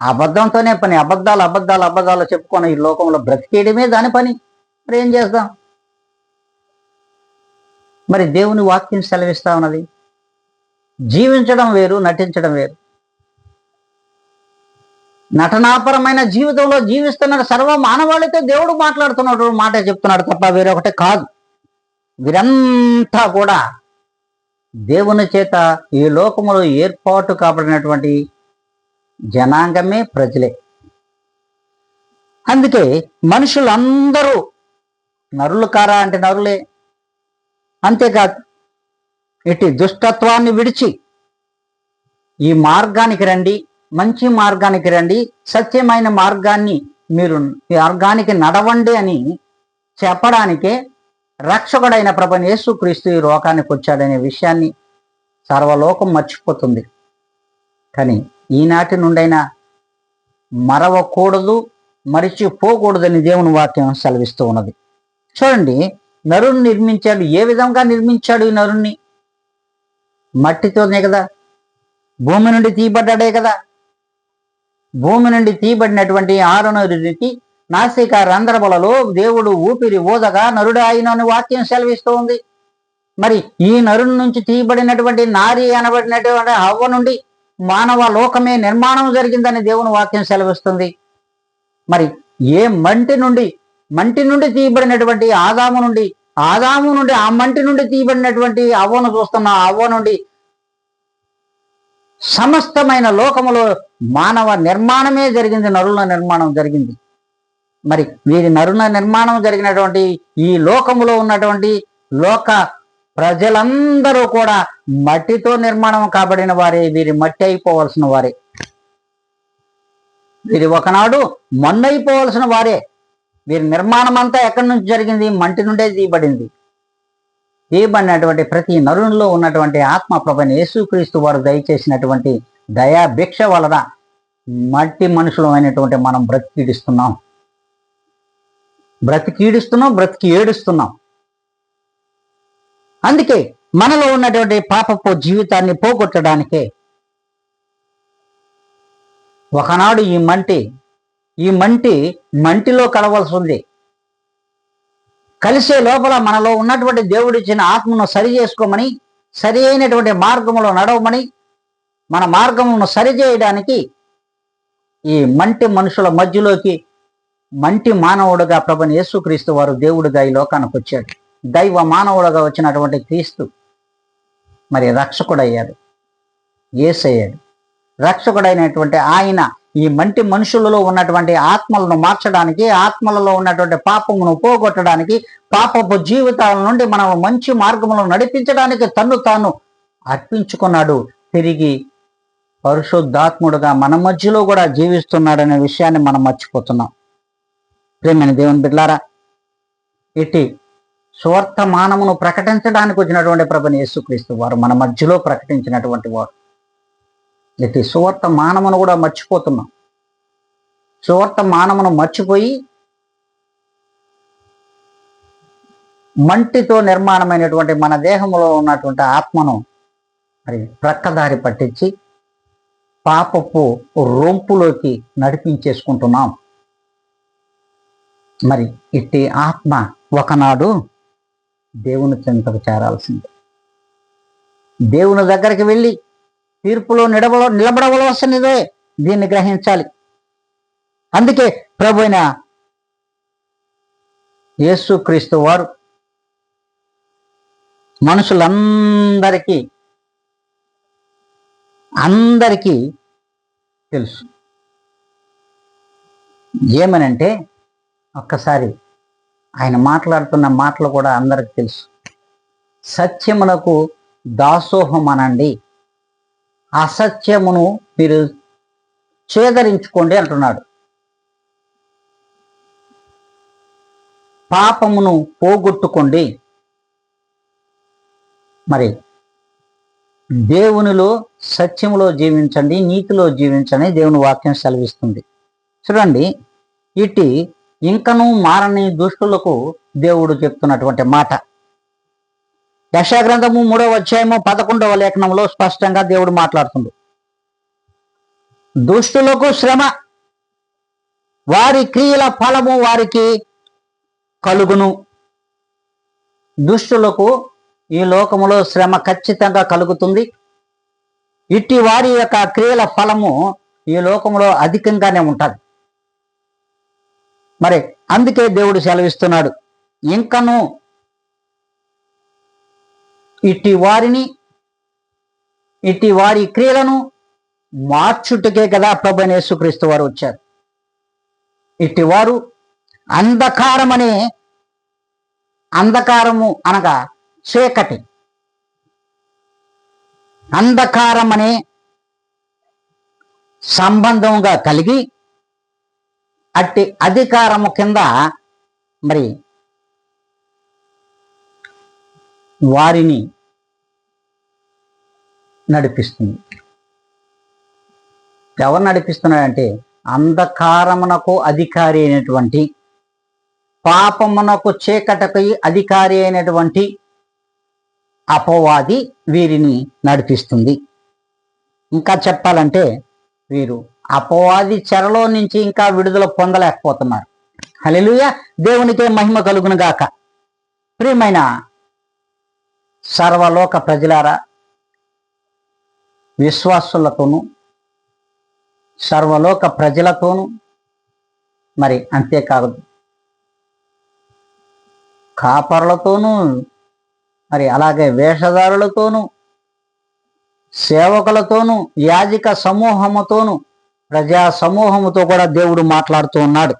అబద్ధంతోనే పని. అబద్ధాలు చెప్పుకొని ఈ లోకంలో బ్రతికేయడమే దాని పని. మరి ఏం చేద్దాం? మరి దేవుని వాక్యం సెలవిస్తా ఉన్నది, జీవించడం వేరు, నటించడం వేరు. నటనాపరమైన జీవితంలో జీవిస్తున్న సర్వ మానవాళితో దేవుడు మాట్లాడుతున్నాడు, మాట చెప్తున్నాడు తప్ప వేరొకటి కాదు. వీరంతా కూడా దేవుని చేత ఈ లోకములో ఏర్పాటు కాబడినటువంటి జనాంగమే, ప్రజలే. అందుకే మనుషులందరూ నరులు కారా అంటే నరులే. అంతేకాదు, ఇటు దుష్టత్వాన్ని విడిచి ఈ మార్గానికి రండి, మంచి మార్గానికి రండి, సత్యమైన మార్గాన్ని మీరు ఈ మార్గానికి నడవండి అని చెప్పడానికే రక్షకుడైన ప్రభువైన యేసుక్రీస్తు ఈ లోకానికి వచ్చాడనే విషయాన్ని సర్వలోకం మర్చిపోతుంది. కానీ ఈనాటి నుండైనా మరవకూడదు, మరిచిపోకూడదని దేవుని వాక్యం సెలవిస్తూ ఉన్నది. చూడండి, నరుని నిర్మించాడు. ఏ విధంగా నిర్మించాడు ఈ నరుణ్ణి? మట్టితోనే కదా, భూమి నుండి తీయబడ్డాడే కదా. భూమి నుండి తీయబడినటువంటి నరునికి నాసిక రంధ్రములలో దేవుడు ఊపిరి ఊదగా నరుడు ఆయనని వాక్యం సెలవిస్తూ ఉంది. మరి ఈ నరుని నుంచి తీయబడినటువంటి నారి అనబడినటువంటి హవ్వ నుండి మానవ లోకమే నిర్మాణం జరిగిందని దేవుని వాక్యం సెలవిస్తుంది. మరి ఏ మంటి నుండి తీయబడినటువంటి ఆదాము నుండి ఆ మంటి నుండి తీయబడినటువంటి అవ్వను చూస్తున్న అవ్వ నుండి సమస్తమైన లోకములో మానవ నిర్మాణమే జరిగింది, నరుల నిర్మాణం జరిగింది. మరి వీరి నరుల నిర్మాణం జరిగినటువంటి ఈ లోకములో ఉన్నటువంటి లోక ప్రజలందరూ కూడా మట్టితో నిర్మాణం కాబడిన వారే. వీరి మట్టి అయిపోవలసిన వారే. వీరి ఒకనాడు మన్నైపోవలసిన వారే. వీరి నిర్మాణం అంతా ఎక్కడి నుంచి జరిగింది? మంటి నుండే తీయబడింది. తీయబడినటువంటి ప్రతి నరునిలో ఉన్నటువంటి ఆత్మ ప్రభువైన యేసుక్రీస్తు వారు దయచేసినటువంటి దయా భిక్ష వలన మట్టి మనుషులమైనటువంటి మనం బ్రతికి ఏడుస్తున్నాం. అందుకే మనలో ఉన్నటువంటి పాపపు జీవితాన్ని పోగొట్టడానికే ఒకనాడు ఈ మంటిలో కలవలసి ఉంది. కలిసే లోపల మనలో ఉన్నటువంటి దేవుడిచ్చిన ఆత్మను సరి చేసుకోమని, సరి అయినటువంటి మార్గంలో నడవమని, మన మార్గమును సరిచేయడానికి ఈ మంటి మనుషుల మధ్యలోకి మంటి మానవుడుగా ప్రభువైన యేసుక్రీస్తు వారు దేవుడిగా ఈ లోకానికి వచ్చాడు. దైవ మానవుడుగా వచ్చినటువంటి క్రీస్తు మరి రక్షకుడయ్యాడు, యేసయ్యాడు. రక్షకుడైనటువంటి ఆయన ఈ మంటి మనుషులలో ఉన్నటువంటి ఆత్మలను మార్చడానికి, ఆత్మలలో ఉన్నటువంటి పాపమును పోగొట్టడానికి, పాపపు జీవితాల నుండి మనం మంచి మార్గములను నడిపించడానికి తన్ను తాను అర్పించుకున్నాడు. తిరిగి పరిశుద్ధాత్ముడుగా మన మధ్యలో కూడా జీవిస్తున్నాడనే విషయాన్ని మనం మర్చిపోతున్నాం. ప్రేమైన దేవుని బిడ్డలారా, ఇట్టి సువర్తమానమును ప్రకటించడానికి వచ్చినటువంటి ప్రభుని యేసుక్రీస్తు వారు మన మధ్యలో ప్రకటించినటువంటి వారు. అయితే సువర్తమానమును కూడా మర్చిపోతున్నాం. సువర్తమానమును మర్చిపోయి మంటితో నిర్మాణమైనటువంటి మన దేహంలో ఉన్నటువంటి ఆత్మను మరి ప్రక్కదారి పట్టించి పాపపు రొంపులోకి నడిపించేసుకుంటున్నాం. మరి ఇట్టి ఆత్మ ఒకనాడు దేవుని చెంతకు చేరాల్సిందే. దేవుని దగ్గరికి వెళ్ళి తీర్పులో నిలబడవలసినదే. దీన్ని గ్రహించాలి. అందుకే ప్రభు అయిన యేసుక్రీస్తు వారు మనుషులందరికీ తెలుసు. ఏమనంటే ఒక్కసారి ఆయన మాట్లాడుతున్న మాటలు కూడా అందరికి తెలుసు. సత్యమునకు దాసోహం అనండి, అసత్యమును మీరు ఛేదరించుకోండి అంటున్నాడు. పాపమును పోగొట్టుకోండి. మరి దేవునిలో సత్యములో జీవించండి, నీతిలో జీవించండి దేవుని వాక్యం సెలవిస్తుంది. చూడండి, ఇటు ఇంకనూ మారని దుష్టులకు దేవుడు చెప్తున్నటువంటి మాట. యెషయా గ్రంథము 3వ అధ్యాయము 11వ లేఖనంలో స్పష్టంగా దేవుడు మాట్లాడుతుంది. దుష్టులకు శ్రమ, వారి క్రియల ఫలము వారికి కలుగును. దుష్టులకు ఈ లోకములో శ్రమ ఖచ్చితంగా కలుగుతుంది. ఇట్టి వారి యొక్క క్రియల ఫలము ఈ లోకంలో అధికంగానే ఉంటుంది. మరి అందుకే దేవుడు సెలవిస్తున్నాడు, ఇంకను ఇట్టి వారి క్రియలను మార్చుటకే కదా ప్రభువైన యేసుక్రీస్తు వారు వచ్చారు. ఇట్టి వారు అంధకారము అనగా చీకటి, అంధకారం అనే సంబంధంగా కలిగి అట్టి అధికారము కింద మరి వారిని నడిపిస్తుంది. ఎవరు నడిపిస్తున్నాడంటే అంధకారమునకు అధికారి అయినటువంటి, పాపమునకు చీకటికి అధికారి అయినటువంటి అపవాది వీరిని నడిపిస్తుంది. ఇంకా చెప్పాలంటే వీరు అపవాది చెరలో నుంచి ఇంకా విడుదల పొందలేకపోతున్నారు. హల్లెలూయా, దేవునికే మహిమ కలుగును గాక. ప్రియమైన సర్వలోక ప్రజలారా, విశ్వాసులతోనూ సర్వలోక ప్రజలతోనూ మరి అంతేకాదు కాపరులతోనూ మరి అలాగే వేషధారులతోనూ సేవకులతోనూ యాజక సమూహముతోనూ ప్రజా సమూహముతో కూడా దేవుడు మాట్లాడుతూ ఉన్నాడు.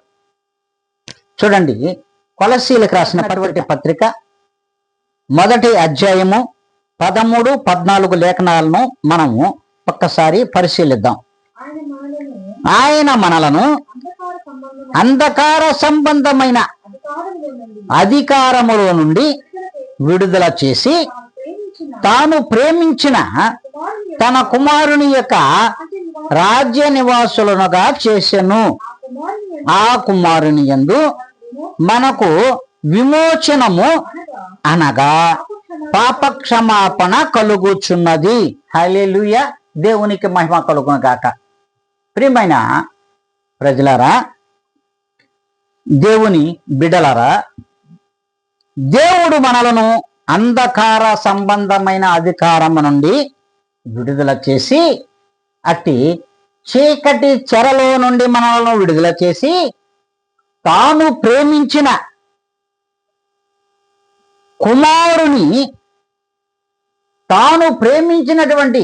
చూడండి, కొలస్సీలకు రాసినటువంటి పత్రిక 1వ అధ్యాయము 13, 14 లేఖనాలను మనము ఒక్కసారి పరిశీలిద్దాం. ఆయన మనలను అంధకార సంబంధమైన అధికారములో నుండి విడుదల చేసి తాను ప్రేమించిన తన కుమారుని యొక్క రాజ్య నివాసులనుగా చేసెను. ఆ కుమారుని యందు మనకు విమోచనము అనగా పాపక్షమాపణ కలుగుచున్నది. హల్లెలూయా, దేవునికి మహిమ కలుగును గాక. ప్రియమైన ప్రజలారా, దేవుని బిడ్డలారా, దేవుడు మనలను అంధకార సంబంధమైన అధికారం నుండి విడుదల చేసి అట్టి చీకటి చెరలో నుండి మనలను విడుదల చేసి తాను ప్రేమించిన కుమారుని, తాను ప్రేమించినటువంటి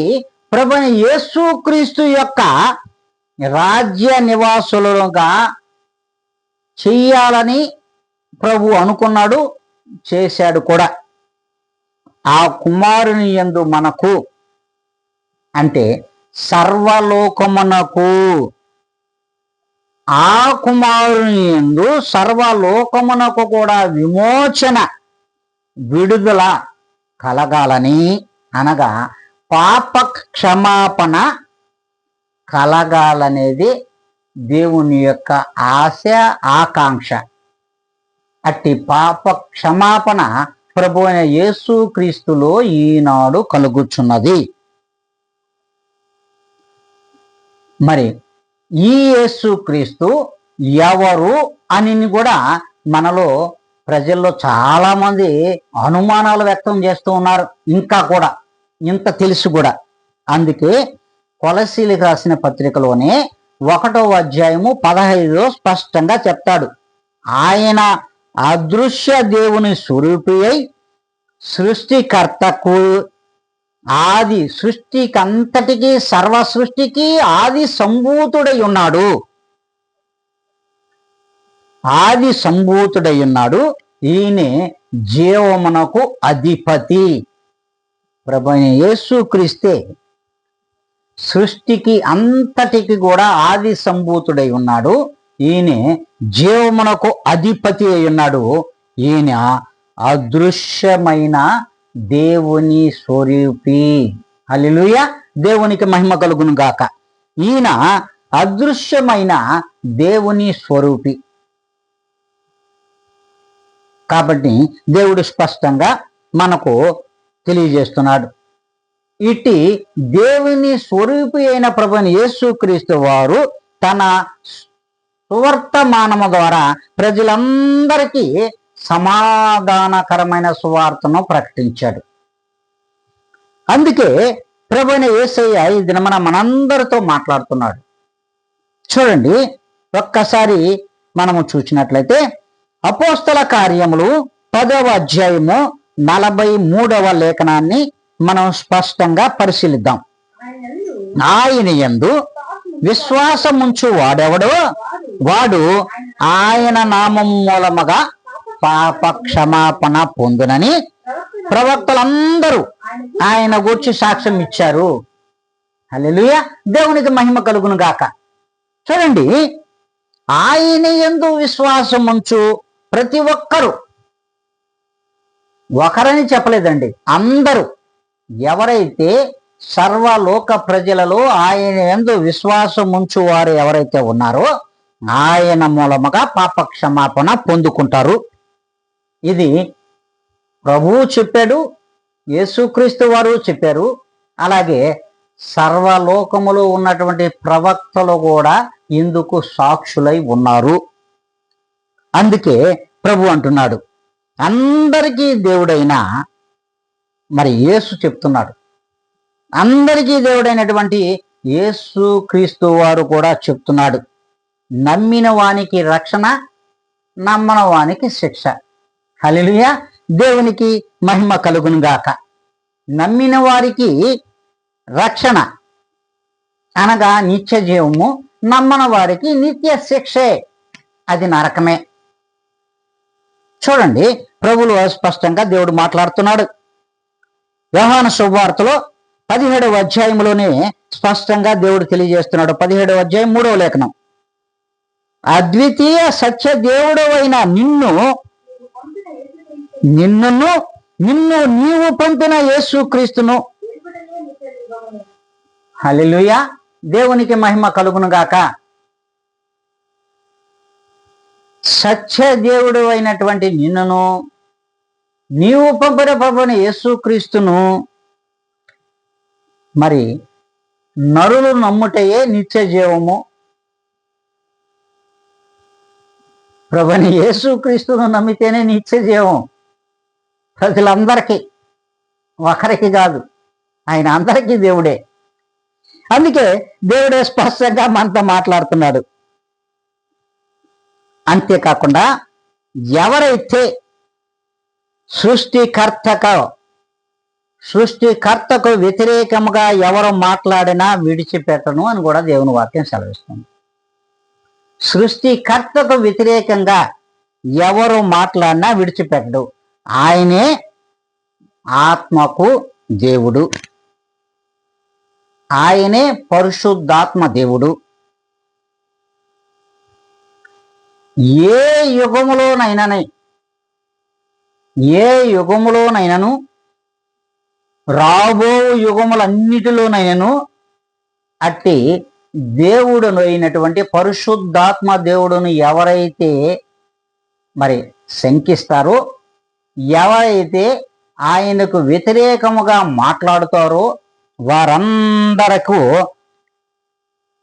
ప్రభువైన యేసుక్రీస్తు యొక్క రాజ్య నివాసులుగా చెయ్యాలని ప్రభు అనుకున్నాడు, చేశాడు కూడా. ఆ కుమారుని యందు మనకు అంటే సర్వలోకమునకు, ఆ కుమారుని యందు సర్వలోకమునకు కూడా విమోచన విడుదల కలగాలని, అనగా పాప క్షమాపణ కలగాలనేది దేవుని యొక్క ఆశ, ఆకాంక్ష. అట్టి పాప క్షమాపణ ప్రభు అయిన యేసు క్రీస్తులో ఈనాడు కలుగుచున్నది. మరి ఈ యేసు క్రీస్తు ఎవరు అని కూడా మనలో ప్రజల్లో చాలా మంది అనుమానాలు వ్యక్తం చేస్తూ ఉన్నారు. ఇంకా కూడా ఇంత తెలుసు కూడా. అందుకే కొలసీలకు రాసిన పత్రికలోనే 1వ అధ్యాయము 15లో స్పష్టంగా చెప్తాడు, ఆయన అదృశ్య దేవుని స్వరూపి అయి సృష్టికర్తకు ఆది, సృష్టికంతటికి, సర్వ సృష్టికి ఆది సంభూతుడై ఉన్నాడు. ఆది సంభూతుడై ఉన్నాడు. ఈయనే జీవమునకు అధిపతి. ప్రభువైన యేసుక్రీస్తే సృష్టికి అంతటికి కూడా ఆది సంభూతుడై ఉన్నాడు. ఈయనే జీవమునకు అధిపతి అయి ఉన్నాడు. ఈయన అదృశ్యమైన దేవుని స్వరూపి. హల్లెలూయా, దేవునికి మహిమ కలుగును గాక. ఈయన అదృశ్యమైన దేవుని స్వరూపి. కాబట్టి దేవుడు స్పష్టంగా మనకు తెలియజేస్తున్నాడు. ఇట్టి దేవుని స్వరూపి అయిన ప్రభువైన యేసుక్రీస్తు వారు తన సువర్తమానము ద్వారా ప్రజలందరికీ సమాధానకరమైన సువార్తను ప్రకటించాడు. అందుకే ప్రభువైన యేసయ్య ఈ దినమున మనందరితో మాట్లాడుతున్నాడు. చూడండి, ఒక్కసారి మనము చూసినట్లయితే అపోస్తల కార్యములు 10వ అధ్యాయము 43వ లేఖనాన్ని మనం స్పష్టంగా పరిశీలిద్దాం. ఆయన యందు విశ్వాసముంచు వాడెవడో వాడు ఆయన నామం మూలముగా పాప క్షమాపణ పొందునని ప్రవక్తలందరూ ఆయన గూర్చి సాక్ష్యం ఇచ్చారు. హల్లెలూయా, దేవునికి మహిమ కలుగును గాక. చూడండి, ఆయన యందు విశ్వాసముంచు ప్రతి ఒక్కరూ, ఒకరని చెప్పలేదండి, అందరూ. ఎవరైతే సర్వలోక ప్రజలలో ఆయన యందు విశ్వాసం ఉంచు వారు ఎవరైతే ఉన్నారో ఆయన మూలముగా పాప క్షమాపణ పొందుకుంటారు. ఇది ప్రభువు చెప్పాడు, యేసుక్రీస్తు వారు చెప్పారు. అలాగే సర్వలోకములో ఉన్నటువంటి ప్రవక్తలు కూడా ఇందుకు సాక్షులై ఉన్నారు. అందుకే ప్రభు అంటున్నాడు, అందరికీ దేవుడైన మరి యేసు చెప్తున్నాడు, అందరికీ దేవుడైనటువంటి యేసు క్రీస్తు వారు కూడా చెప్తున్నాడు, నమ్మిన వానికి రక్షణ, నమ్మని వానికి శిక్ష. హల్లెలూయా, దేవునికి మహిమ కలుగును గాక. నమ్మిన వారికి రక్షణ అనగా నిత్య జీవము, నమ్మని వారికి నిత్య శిక్షే, అది నరకమే. చూడండి, ప్రభువులు స్పష్టంగా దేవుడు మాట్లాడుతున్నాడు. యోహాను శుభవార్తలో 17వ అధ్యాయంలోనే స్పష్టంగా దేవుడు తెలియజేస్తున్నాడు. 17వ అధ్యాయం 3వ లేఖనం, అద్వితీయ సత్య దేవుడవైన నిన్ను నీవు పంపిన యేసుక్రీస్తును. హల్లెలూయా, దేవునికి మహిమ కలుగును గాక. సత్య దేవుడు అయినటువంటి నిన్నును, నీవు పంపిన ప్రభువైన యేసుక్రీస్తును మరి నరులు నమ్ముటయే నిత్య జీవము. ప్రభువైన యేసుక్రీస్తును నమ్మితేనే నిత్య జీవం. ప్రజలందరికీ, ఒకరికి కాదు, ఆయన అందరికీ దేవుడే. అందుకే దేవుడే స్పష్టంగా మనతో మాట్లాడుతున్నాడు. అంతేకాకుండా ఎవరైతే సృష్టికర్తకు వ్యతిరేకముగా ఎవరు మాట్లాడినా విడిచిపెట్టను అని కూడా దేవుని వాక్యం సెలవిస్తుంది. సృష్టికర్తకు వ్యతిరేకంగా ఎవరు మాట్లాడినా విడిచిపెట్టడు. ఆయనే ఆత్మకు దేవుడు, ఆయనే పరిశుద్ధాత్మ దేవుడు. ఏ యుగములోనైనా ఏ యుగములోనైనను రాబో యుగములన్నిటిలోనైనను అట్టి దేవుడును అయినటువంటి పరిశుద్ధాత్మ దేవుడును ఎవరైతే మరి శంకిస్తారో, ఎవరైతే ఆయనకు వ్యతిరేకముగా మాట్లాడుతారో వారందరకు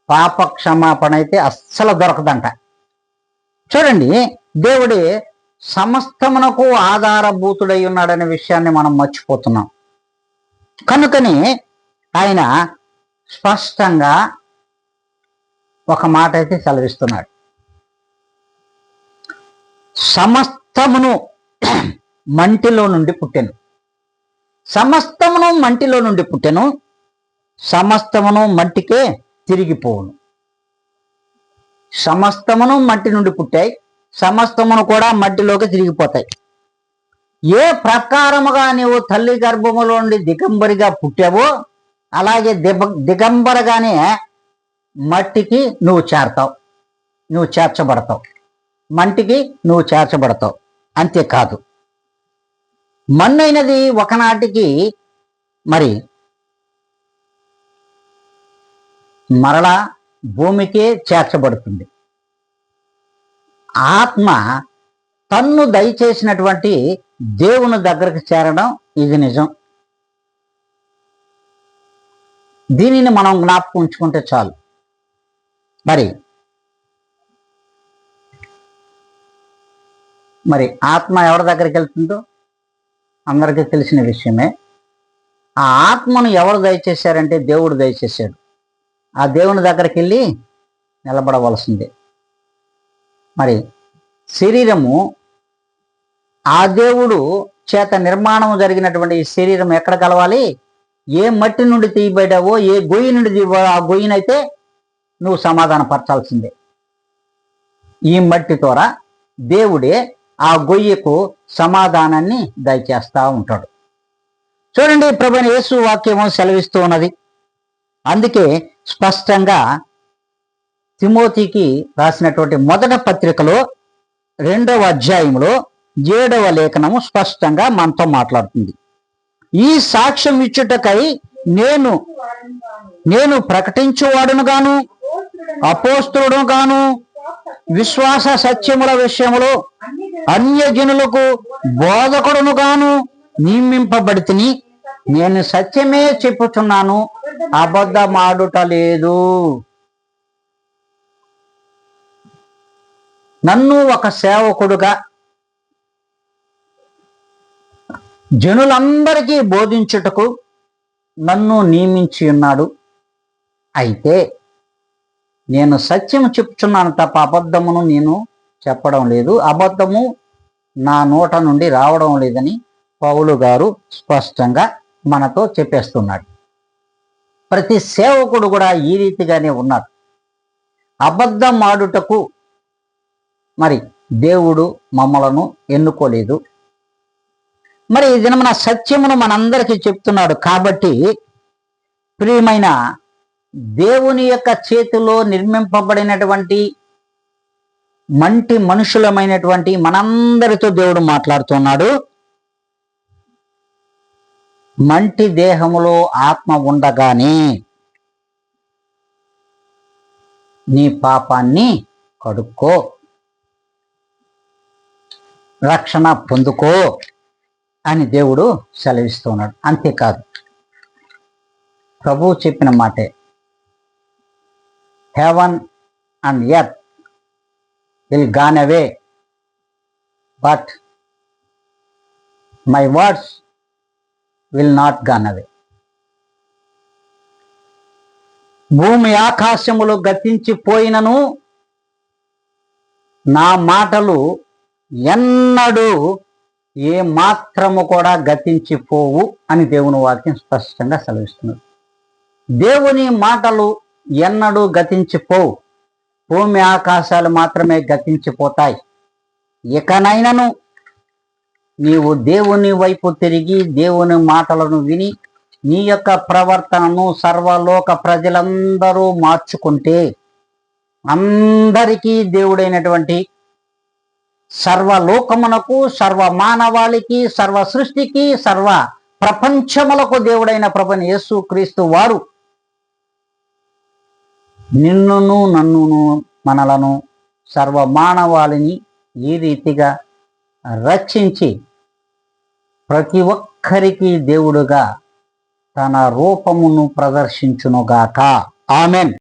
పాప క్షమాపణ అయితే అస్సలు దొరకదంట. చూడండి, దేవుడే సమస్తమునకు ఆధారభూతుడై ఉన్నాడనే విషయాన్ని మనం మర్చిపోతున్నాం. కనుకని ఆయన స్పష్టంగా ఒక మాట అయితే సెలవిస్తున్నాడు. సమస్తమును మంటిలో నుండి పుట్టెను, సమస్తమును మంటిలో నుండి పుట్టెను, సమస్తమును మట్టికే తిరిగిపోవును. సమస్తమును మట్టి నుండి పుట్టాయి, సమస్తమును కూడా మట్టిలోకి తిరిగిపోతాయి. ఏ ప్రకారముగా నీవు తల్లి గర్భములో నుండి దిగంబరిగా పుట్టావో అలాగే దిగంబరగానే మట్టికి నువ్వు చేరతావు, నువ్వు చేర్చబడతావు, మంటికి నువ్వు చేర్చబడతావు. అంతేకాదు, మన్నైనది ఒకనాటికి మరి మరలా భూమికే చేర్చబడుతుంది. ఆత్మ తన్ను దయచేసినటువంటి దేవుని దగ్గరకు చేరడం ఇది నిజం. దీనిని మనం జ్ఞాపకం ఉంచుకుంటే చాలు. మరి ఆత్మ ఎవరి దగ్గరికి వెళ్తుందో అందరికీ తెలిసిన విషయమే. ఆ ఆత్మను ఎవరు దయచేశారంటే దేవుడు దయచేశాడు. ఆ దేవుని దగ్గరికి వెళ్ళి నిలబడవలసిందే. మరి శరీరము ఆ దేవుడు చేత నిర్మాణం జరిగినటువంటి ఈ శరీరం ఎక్కడ కలవాలి? ఏ మట్టి నుండి తీయబడ్డావో, ఏ గొయ్యి నుండి తీయబో ఆ గొయ్యినైతే నువ్వు సమాధానపరచాల్సిందే. ఈ మట్టి ద్వారా దేవుడే ఆ గొయ్యకు సమాధానాన్ని దయచేస్తా ఉంటాడు. చూడండి, ప్రభువైన యేసు వాక్యము సెలవిస్తూ ఉన్నది. అందుకే స్పష్టంగా తిమోతికి రాసినటువంటి మొదటి పత్రికలో 2వ అధ్యాయంలో 7వ లేఖనము స్పష్టంగా మనతో మాట్లాడుతుంది. ఈ సాక్ష్యం ఇచ్చుటకై నేను ప్రకటించువాడును గాను, అపోస్తలుడును గాను, విశ్వాస సత్యముల విషయములో అన్యజనులకు బోధకుడును గాను నియమింపబడితిని. నేను సత్యమే చెప్పుచున్నాను, అబద్ధమాడుట లేదు. నన్ను ఒక సేవకుడుగా జనులందరికీ బోధించుటకు నన్ను నియమించి ఉన్నాడు. అయితే నేను సత్యము చెప్పుచున్నాను తప్ప అబద్ధమును నేను చెప్పడం లేదు, అబద్ధము నా నోట నుండి రావడం లేదని పౌలు గారు స్పష్టంగా మనతో చెప్పేస్తున్నాడు. ప్రతి సేవకుడు కూడా ఈ రీతిగానే ఉన్నాడు. అబద్ధం ఆడుటకు మరి దేవుడు మమ్మలను ఎన్నుకోలేదు. మరి ఈ దినమున సత్యమును మనందరికీ చెప్తున్నాడు. కాబట్టి ప్రియమైన దేవుని యొక్క చేతిలో నిర్మింపబడినటువంటి మంటి మనుషులమైనటువంటి మనందరితో దేవుడు మాట్లాడుతున్నాడు. మంటి దేహములో ఆత్మ ఉండగానే నీ పాపాన్ని కడుక్కో, రక్షణ పొందుకో అని దేవుడు సెలవిస్తున్నాడు. అంతేకాదు, ప్రభువు చెప్పిన మాటే, heaven and earth will gone away but my words will not gone away. భూమి ఆకాశములు గతించిపోయినను నా మాటలు ఎన్నడూ ఏ మాత్రము కూడా గతించిపోవు అని దేవుని వాక్యం స్పష్టంగా సెలవిస్తున్నది. దేవుని మాటలు ఎన్నడూ గతించిపోవు. భూమి ఆకాశాలు మాత్రమే గతించిపోతాయి. ఇకనైనను నీవు దేవుని వైపు తిరిగి దేవుని మాటలను విని నీ యొక్క ప్రవర్తనను సర్వలోక ప్రజలందరూ మార్చుకుంటే అందరికీ దేవుడైనటువంటి సర్వలోకమునకు, సర్వ మానవాళికి, సర్వ సృష్టికి, సర్వ ప్రపంచములకు దేవుడైన ప్రభుని యేసు క్రీస్తు వారు నిన్నును, నన్నును, మనలను, సర్వ మానవాళిని ఈ రీతిగా రక్షించి ప్రతి ఒక్కరికి దేవుడుగా తన రూపమును ప్రదర్శించునుగాక. ఆమెన్.